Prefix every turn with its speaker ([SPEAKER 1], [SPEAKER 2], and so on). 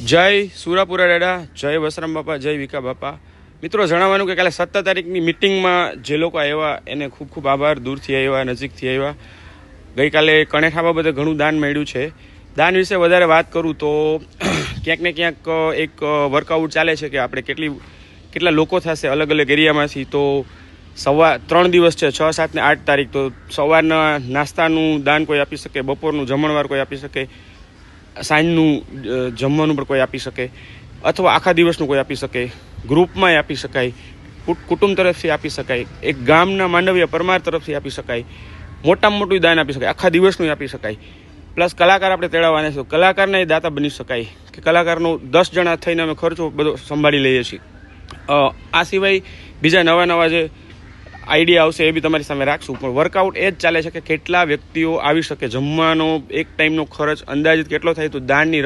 [SPEAKER 1] જય સુરાપુરા દાદા, જય વસરામ બાપા, જય વિકા બાપા. મિત્રો, જણાવવાનું કે કાલે 17 તારીખની મિટિંગમાં જે લોકો આવ્યા એને ખૂબ ખૂબ આભાર. દૂરથી આવ્યા, નજીકથી આવ્યા. ગઈકાલે કણેઠા બાબતે ઘણું દાન મળ્યું છે. દાન વિશે વધારે વાત કરું તો ક્યાંક ને ક્યાંક એક વર્કઆઉટ ચાલે છે કે આપણે કેટલા લોકો થશે અલગ અલગ એરિયામાંથી. તો 3 દિવસ છે, 6, 7 ને 8 તારીખ. તો સવારના નાસ્તાનું દાન કોઈ આપી શકે, બપોરનું જમણવાર કોઈ આપી શકે, સાંજનું જમવાનું પણ કોઈ આપી શકે, અથવા આખા દિવસનું કોઈ આપી શકે, ગ્રુપમાં આપી શકાય, કુટુંબ તરફથી આપી શકાય, એક ગામના માંડવિયા પરમાર તરફથી આપી શકાય, મોટામાં મોટું દાન આપી શકાય, આખા દિવસનું આપી શકાય. પ્લસ કલાકાર આપણે તેડાવવાના છે, કલાકારના દાતા બની શકાય કે કલાકારનો 10 જણા થઈને અમે ખર્ચો બધો સંભાળી લઈએ છીએ. આ સિવાય બીજા નવા જે આઈડિયા આવશે એ બી તમારી સામે રાખશું. પણ વર્કઆઉટ એ જ ચાલે છે કે કેટલા વ્યક્તિઓ આવી શકે, જમવાનો એક ટાઈમનો ખર્ચ અંદાજિત કેટલો થાય, તો દાનની